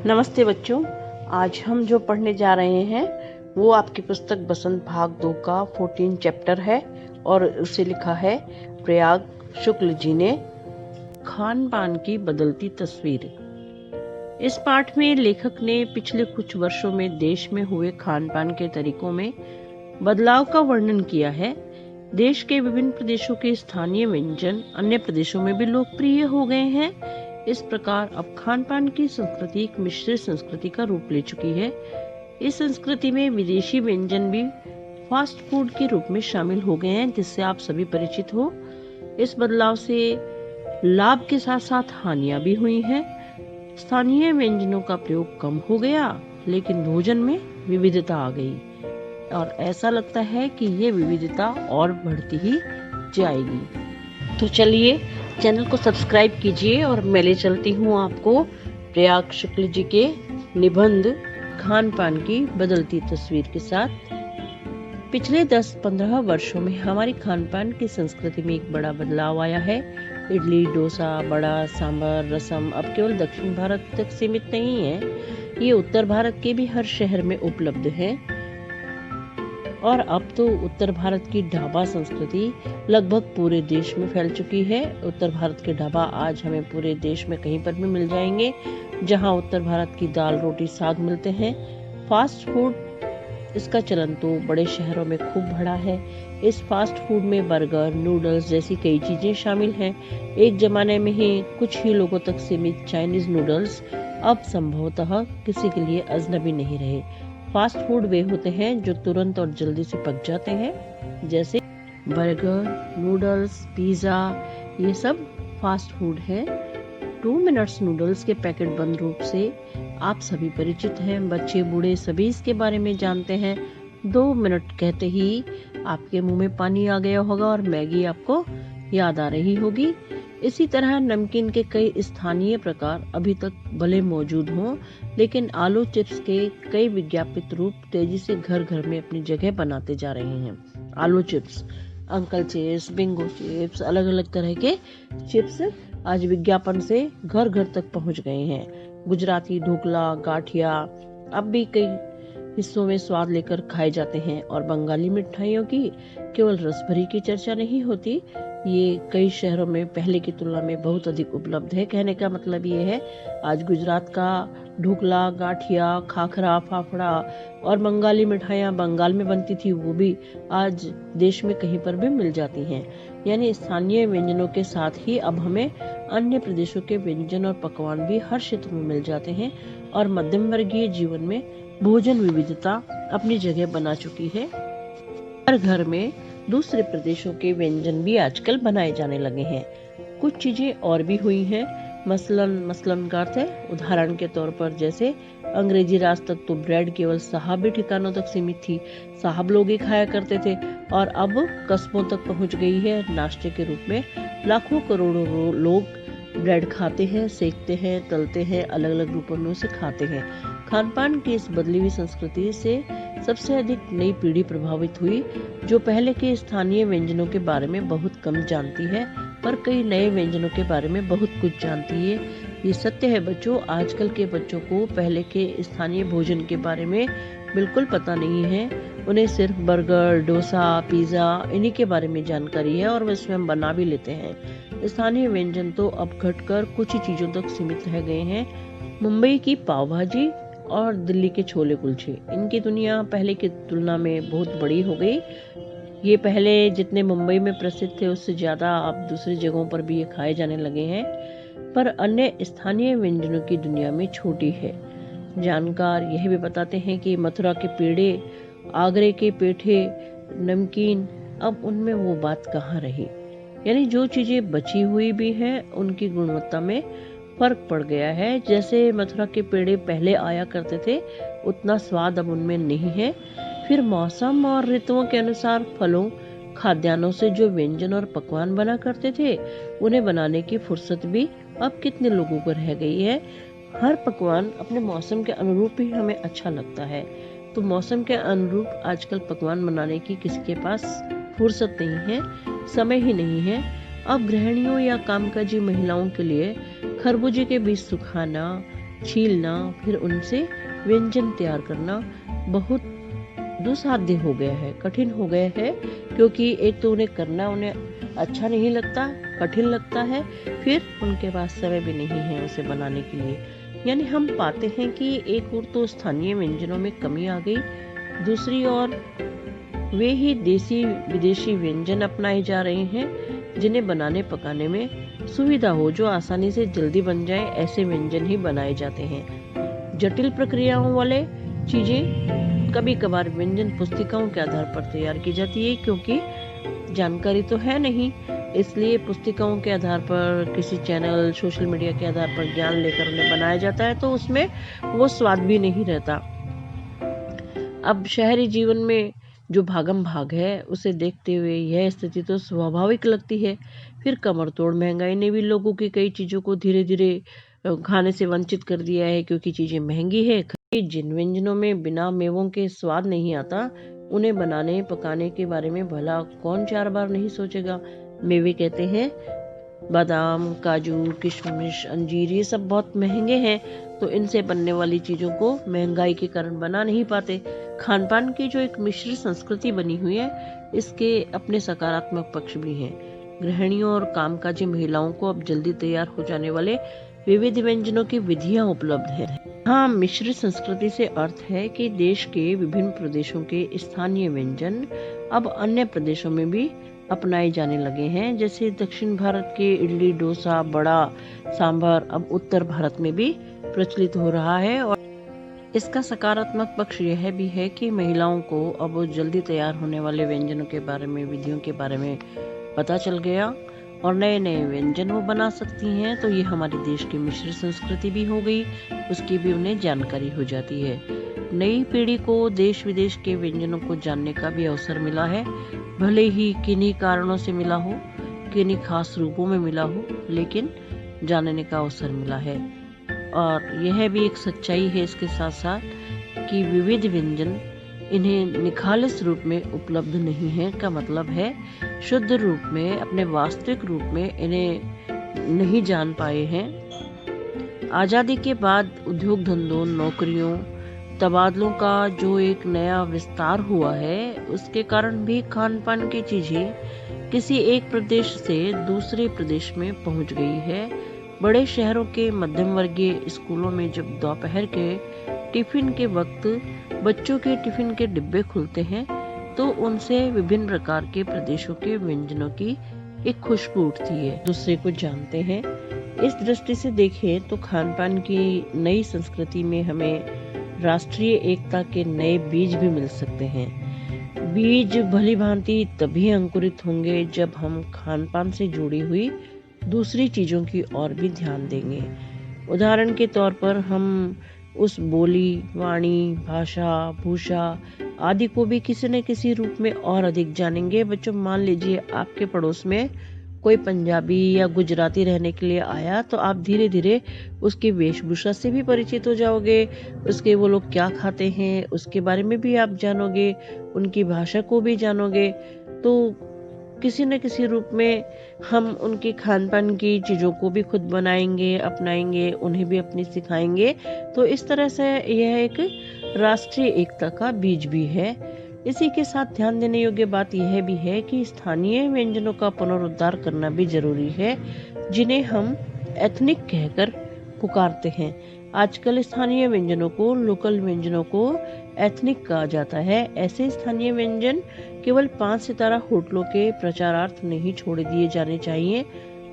नमस्ते बच्चों। आज हम जो पढ़ने जा रहे हैं वो आपकी पुस्तक बसंत भाग 2 का 14 चैप्टर है और उसे लिखा है प्रयाग शुक्ल जी ने। खान पान की बदलती तस्वीर। इस पाठ में लेखक ने पिछले कुछ वर्षों में देश में हुए खान पान के तरीकों में बदलाव का वर्णन किया है। देश के विभिन्न प्रदेशों के स्थानीय व्यंजन अन्य प्रदेशों में भी लोकप्रिय हो गए हैं। इस प्रकार अब खान पान की संस्कृति एक मिश्रित संस्कृति का रूप ले चुकी है। इस संस्कृति में विदेशी व्यंजन भी फास्ट फूड के रूप में शामिल हो गए हैं, जिससे आप सभी परिचित हो। इस बदलाव से लाभ के साथ साथ हानियां भी हुई हैं। स्थानीय व्यंजनों का प्रयोग कम हो गया, लेकिन भोजन में विविधता आ गई और ऐसा लगता है कि ये विविधता और बढ़ती ही जाएगी। तो चलिए चैनल को सब्सक्राइब कीजिए और मैं ले चलती हूँ आपको प्रयाग शुक्ल जी के निबंध खान पान की बदलती तस्वीर के साथ। पिछले 10-15 वर्षों में हमारी खान पान की संस्कृति में एक बड़ा बदलाव आया है। इडली, डोसा, बड़ा, सांभर, रसम अब केवल दक्षिण भारत तक सीमित नहीं है, ये उत्तर भारत के भी हर शहर में उपलब्ध है। और अब तो उत्तर भारत की ढाबा संस्कृति लगभग पूरे देश में फैल चुकी है। उत्तर भारत के ढाबा आज हमें पूरे देश में कहीं पर भी मिल जाएंगे, जहां उत्तर भारत की दाल, रोटी, साग मिलते हैं। फास्ट फूड इसका चलन तो बड़े शहरों में खूब बढ़ा है। इस फास्ट फूड में बर्गर, नूडल्स जैसी कई चीजें शामिल हैं। एक जमाने में ही कुछ ही लोगों तक सीमित चाइनीज नूडल्स अब संभवतः किसी के लिए अजनबी नहीं रहे। फास्ट फूड वे होते हैं जो तुरंत और जल्दी से पक जाते हैं, जैसे बर्गर, नूडल्स, पिज्जा, ये सब फास्ट फूड है। 2 मिनट्स नूडल्स के पैकेट बंद रूप से आप सभी परिचित हैं। बच्चे बूढ़े सभी इसके बारे में जानते हैं। 2 मिनट कहते ही आपके मुंह में पानी आ गया होगा और मैगी आपको याद आ रही होगी। इसी तरह नमकीन के कई स्थानीय प्रकार अभी तक भले मौजूद हों, लेकिन आलू चिप्स के कई विज्ञापित रूप तेजी से घर घर में अपनी जगह बनाते जा रहे हैं। आलू chips, uncle chips, Bingo chips, अलग अलग तरह के चिप्स आज विज्ञापन से घर घर तक पहुंच गए हैं। गुजराती ढोकला, गाठिया अब भी कई हिस्सों में स्वाद लेकर खाए जाते हैं। और बंगाली मिठाइयों की केवल रसभरी की चर्चा नहीं होती, ये कई शहरों में पहले की तुलना में बहुत अधिक उपलब्ध है। कहने का मतलब ये है, आज गुजरात का ढोकला, गाठिया, खाखरा, फाफड़ा और बंगाली मिठाइयाँ बंगाल में बनती थी, वो भी आज देश में कहीं पर भी मिल जाती हैं। यानी स्थानीय व्यंजनों के साथ ही अब हमें अन्य प्रदेशों के व्यंजन और पकवान भी हर क्षेत्र में मिल जाते हैं और मध्यम वर्गीय जीवन में भोजन विविधता अपनी जगह बना चुकी है। हर घर में दूसरे प्रदेशों के व्यंजन भी आजकल बनाए जाने लगे हैं। कुछ चीजें और भी हुई हैं। मसलन का अर्थ है उदाहरण के तौर पर, जैसे अंग्रेजी राज तक तो ब्रेड केवल साहबी ठिकानों तक सीमित थी, साहब लोग ही खाया करते थे, और अब कस्बों तक पहुंच गई है। नाश्ते के रूप में लाखों करोड़ों लोग ब्रेड खाते हैं, सेकते हैं, तलते हैं, अलग अलग रूपों में उसे खाते हैं। खान पान की इस बदली हुई संस्कृति से सबसे अधिक नई पीढ़ी प्रभावित हुई, जो पहले के स्थानीय व्यंजनों के बारे में बहुत कम जानती है, पर कई नए व्यंजनों के बारे में बहुत कुछ जानती है। ये सत्य है बच्चों, आजकल के बच्चों को पहले के स्थानीय भोजन के बारे में बिल्कुल पता नहीं है। उन्हें सिर्फ बर्गर, डोसा, पिज्जा इन्हीं के बारे में जानकारी है और वे स्वयं बना भी लेते हैं। स्थानीय व्यंजन तो अब घटकर कुछ ही चीजों तक सीमित रह गए हैं। मुंबई की पाव भाजी और दिल्ली के छोले कुलचे, इनकी दुनिया पहले की तुलना में बहुत बड़ी हो गई। ये पहले जितने मुंबई में प्रसिद्ध थे, उससे ज्यादा अब दूसरी जगहों पर भी ये खाए जाने लगे हैं, पर अन्य स्थानीय व्यंजनों की दुनिया में छोटी है। जानकार यह भी बताते हैं कि मथुरा के पेड़े, आगरे के पेठे, नमकीन, अब उनमें वो बात कहाँ रही। यानी जो चीजें बची हुई भी हैं, उनकी गुणवत्ता में फर्क पड़ गया है। जैसे मथुरा के पेड़े पहले आया करते थे, उतना स्वाद अब उनमें नहीं है। फिर मौसम और ऋतुओं के अनुसार फलों, खाद्यान्नों से जो व्यंजन और पकवान बना करते थे, उन्हें बनाने की फुर्सत भी अब कितने लोगों को रह गई है। हर पकवान अपने मौसम के अनुरूप ही हमें अच्छा लगता है, तो मौसम के अनुरूप आजकल पकवान बनाने की किसी के पास फुर्सत नहीं है, समय ही नहीं है। अब गृहिणियों या कामकाजी महिलाओं के लिए खरबूजे के बीज सुखाना, छीलना, फिर उनसे व्यंजन तैयार करना बहुत दुस्साध्य हो गया है, कठिन हो गया है, क्योंकि एक तो उन्हें करना उन्हें अच्छा नहीं लगता, कठिन लगता है, फिर उनके पास समय भी नहीं है उसे बनाने के लिए। यानी हम पाते हैं कि एक ओर तो स्थानीय व्यंजनों में कमी आ गई, दूसरी ओर वे ही देसी विदेशी व्यंजन अपनाए जा रहे हैं जिन्हें बनाने पकाने में सुविधा हो, जो आसानी से जल्दी बन जाए, ऐसे व्यंजन ही बनाए जाते हैं। जटिल प्रक्रियाओं वाले चीजें कभी कभार व्यंजन पुस्तिकाओं के आधार पर तैयार की जाती है, क्योंकि जानकारी तो है नहीं, इसलिए पुस्तिकाओं के आधार पर, किसी चैनल सोशल मीडिया के आधार पर ज्ञान लेकर उन्हें बनाया जाता है, तो उसमें वो स्वाद भी नहीं रहता। अब शहरी जीवन में जो भागम भाग है उसे देखते हुए यह स्थिति तो स्वाभाविक लगती है। फिर कमर तोड़ महंगाई ने भी लोगों की कई चीजों को धीरे धीरे खाने से वंचित कर दिया है, क्योंकि चीजें महंगी है। जिन व्यंजनों में बिना मेवों के स्वाद नहीं आता, उन्हें बनाने पकाने के बारे में भला कौन 4 बार नहीं सोचेगा। मेवे कहते हैं बादाम, काजू, किशमिश, अंजीर, ये सब बहुत महंगे हैं, तो इनसे बनने वाली चीजों को महंगाई के कारण बना नहीं पाते। खान पान की जो एक मिश्रित संस्कृति बनी हुई है, इसके अपने सकारात्मक पक्ष भी हैं। गृहिणियों और कामकाजी महिलाओं को अब जल्दी तैयार हो जाने वाले विविध व्यंजनों की विधियां उपलब्ध हैं। हाँ, मिश्रित संस्कृति से अर्थ है कि देश के विभिन्न प्रदेशों के स्थानीय व्यंजन अब अन्य प्रदेशों में भी अपनाए जाने लगे हैं। जैसे दक्षिण भारत के इडली, डोसा, बड़ा, सांभर अब उत्तर भारत में भी प्रचलित हो रहा है। और इसका सकारात्मक पक्ष यह भी है कि महिलाओं को अब जल्दी तैयार होने वाले व्यंजनों के बारे में, विधियों के बारे में पता चल गया और नए नए व्यंजन वो बना सकती हैं। तो ये हमारे देश की मिश्रित संस्कृति भी हो गई, उसकी भी उन्हें जानकारी हो जाती है। नई पीढ़ी को देश विदेश के व्यंजनों को जानने का भी अवसर मिला है, भले ही किन्हीं कारणों से मिला हो, किन्हीं खास रूपों में मिला हो, लेकिन जानने का अवसर मिला है। और यह भी एक सच्चाई है इसके साथ साथ कि विविध व्यंजन इन्हें निखालस रूप में उपलब्ध नहीं है, का मतलब है शुद्ध रूप में, अपने वास्तविक रूप में इन्हें नहीं जान पाए हैं। आजादी के बाद उद्योग धंधों, नौकरियों, तबादलों का जो एक नया विस्तार हुआ है, उसके कारण भी खान पान की चीजें किसी एक प्रदेश से दूसरे प्रदेश में पहुंच गई है। बड़े शहरों के मध्यम वर्गीय स्कूलों में जब दोपहर के टिफिन के वक्त बच्चों के टिफिन के डिब्बे खुलते हैं, तो उनसे विभिन्न प्रकार के प्रदेशों के व्यंजनों की एक खुशबू उठती है, दूसरे को जानते हैं। इस दृष्टि से देखें तो खान पान की नई संस्कृति में हमें राष्ट्रीय एकता के नए बीज भी मिल सकते हैं। बीज भली भांति तभी अंकुरित होंगे जब हम खान पान से जुड़ी हुई दूसरी चीजों की ओर भी ध्यान देंगे। उदाहरण के तौर पर हम उस बोली, वाणी, भाषा, भूषा आदि को भी किसी न किसी रूप में और अधिक जानेंगे। बच्चों, मान लीजिए आपके पड़ोस में कोई पंजाबी या गुजराती रहने के लिए आया, तो आप धीरे धीरे उसकी वेशभूषा से भी परिचित हो जाओगे, उसके वो लोग क्या खाते हैं उसके बारे में भी आप जानोगे, उनकी भाषा को भी जानोगे। तो किसी न किसी रूप में हम उनकी खान पान की चीजों को भी खुद बनाएंगे, अपनाएंगे, उन्हें भी अपनी सिखाएंगे। तो इस तरह से यह एक राष्ट्रीय एकता का बीज भी है। इसी के साथ ध्यान देने योग्य बात यह भी है कि स्थानीय व्यंजनों का पुनरुद्धार करना भी जरूरी है, जिन्हें हम एथनिक कहकर पुकारते हैं। आजकल स्थानीय व्यंजनों को, लोकल व्यंजनों को एथनिक कहा जाता है। ऐसे स्थानीय व्यंजन केवल 5 सितारा होटलों के प्रचारार्थ नहीं छोड़ दिए जाने चाहिए।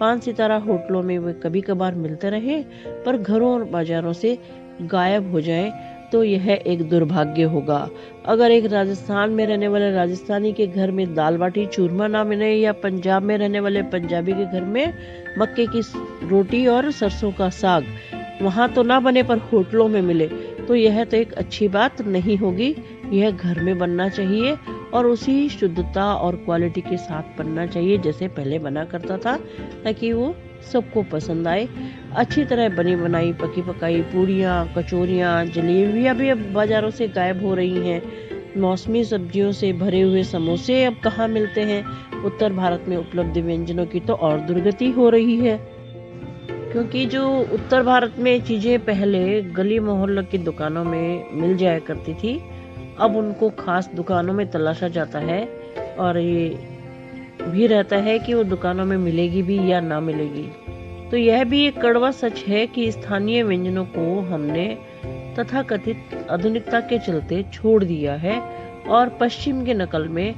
5 सितारा होटलों में वे कभी कभार मिलते रहे, पर घरों और बाजारों से गायब हो जाएं, तो यह एक दुर्भाग्य होगा। अगर एक राजस्थान में रहने वाले राजस्थानी के घर में दाल बाटी चूरमा ना मिले, या पंजाब में रहने वाले पंजाबी के घर में मक्के की रोटी और सरसों का साग वहाँ तो ना बने पर होटलों में मिले, तो यह तो एक अच्छी बात नहीं होगी। यह घर में बनना चाहिए और उसी शुद्धता और क्वालिटी के साथ बनना चाहिए जैसे पहले बना करता था, ताकि वो सबको पसंद आए। अच्छी तरह बनी बनाई पकी पकाई पूड़ियाँ, कचौरियाँ, जलेबियाँ भी अब बाजारों से गायब हो रही हैं। मौसमी सब्जियों से भरे हुए समोसे अब कहाँ मिलते हैं। उत्तर भारत में उपलब्ध व्यंजनों की तो और दुर्गति हो रही है। क्योंकि जो उत्तर भारत में चीज़ें पहले गली मोहल्लों की दुकानों में मिल जाया करती थी, अब उनको खास दुकानों में तलाशा जाता है और ये भी रहता है कि वो दुकानों में मिलेगी भी या ना मिलेगी। तो यह भी एक कड़वा सच है कि स्थानीय व्यंजनों को हमने तथाकथित आधुनिकता के चलते छोड़ दिया है और पश्चिम के नकल में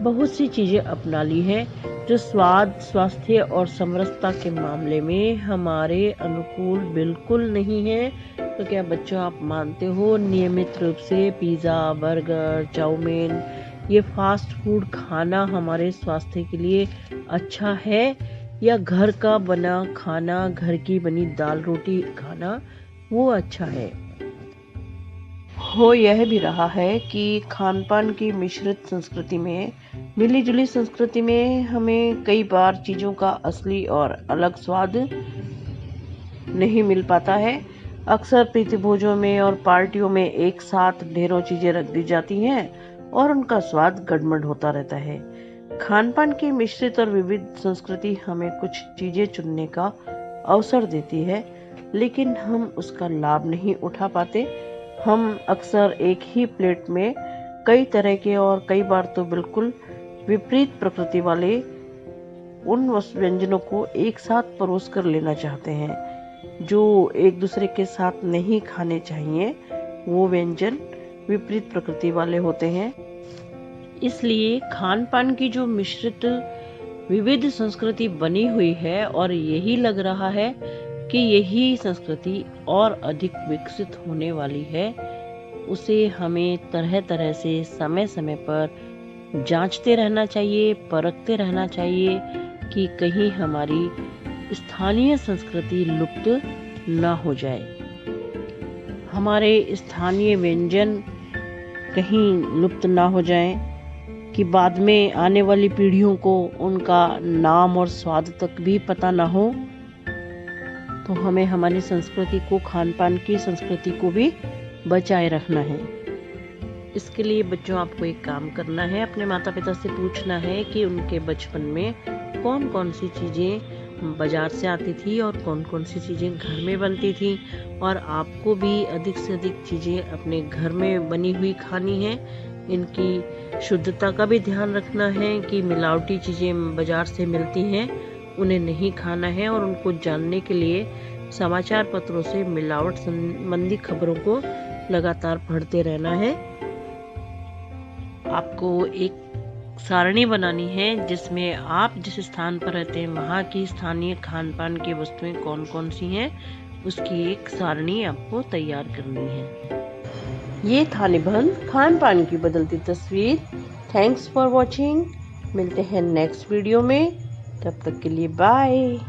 बहुत सी चीजें अपना ली हैं जो स्वाद, स्वास्थ्य और समरसता के मामले में हमारे अनुकूल बिल्कुल नहीं है। तो क्या बच्चों आप मानते हो नियमित रूप से पिज़्ज़ा, बर्गर, चाउमीन, ये फास्ट फूड खाना हमारे स्वास्थ्य के लिए अच्छा है, या घर का बना खाना, घर की बनी दाल रोटी खाना वो अच्छा है? हो यह भी रहा है कि खान पान की मिश्रित संस्कृति में, मिली जुली संस्कृति में हमें कई बार चीज़ों का असली और अलग स्वाद नहीं मिल पाता है। अक्सर प्रीतिभोजों में और पार्टियों में एक साथ ढेरों चीज़ें रख दी जाती हैं और उनका स्वाद गड़बड़ होता रहता है। खान पान की मिश्रित और विविध संस्कृति हमें कुछ चीज़ें चुनने का अवसर देती है, लेकिन हम उसका लाभ नहीं उठा पाते। हम अक्सर एक ही प्लेट में कई तरह के और कई बार तो बिल्कुल विपरीत प्रकृति वाले उन व्यंजनों को एक साथ परोस कर लेना चाहते हैं जो एक दूसरे के साथ नहीं खाने चाहिए। वो व्यंजन विपरीत प्रकृति वाले होते हैं। इसलिए खान पान की जो मिश्रित विविध संस्कृति बनी हुई है और यही लग रहा है कि यही संस्कृति और अधिक विकसित होने वाली है, उसे हमें तरह तरह से समय समय पर जांचते रहना चाहिए, परखते रहना चाहिए कि कहीं हमारी स्थानीय संस्कृति लुप्त ना हो जाए, हमारे स्थानीय व्यंजन कहीं लुप्त ना हो जाएं, कि बाद में आने वाली पीढ़ियों को उनका नाम और स्वाद तक भी पता ना हो। तो हमें हमारी संस्कृति को, खान पान की संस्कृति को भी बचाए रखना है। इसके लिए बच्चों आपको एक काम करना है, अपने माता पिता से पूछना है कि उनके बचपन में कौन कौन सी चीज़ें बाजार से आती थी और कौन कौन सी चीज़ें घर में बनती थी, और आपको भी अधिक से अधिक चीज़ें अपने घर में बनी हुई खानी है। इनकी शुद्धता का भी ध्यान रखना है कि मिलावटी चीज़ें बाजार से मिलती हैं उन्हें नहीं खाना है, और उनको जानने के लिए समाचार पत्रों से मिलावट संबंधी खबरों को लगातार पढ़ते रहना है। आपको एक सारणी बनानी है जिसमें आप जिस स्थान पर रहते हैं वहाँ की स्थानीय खान पान की वस्तुएं कौन कौन सी हैं, उसकी एक सारणी आपको तैयार करनी है। ये था निबंध खान पान की बदलती तस्वीर। Thanks for watching. मिलते हैं नेक्स्ट वीडियो में, तब तक के लिए बाय।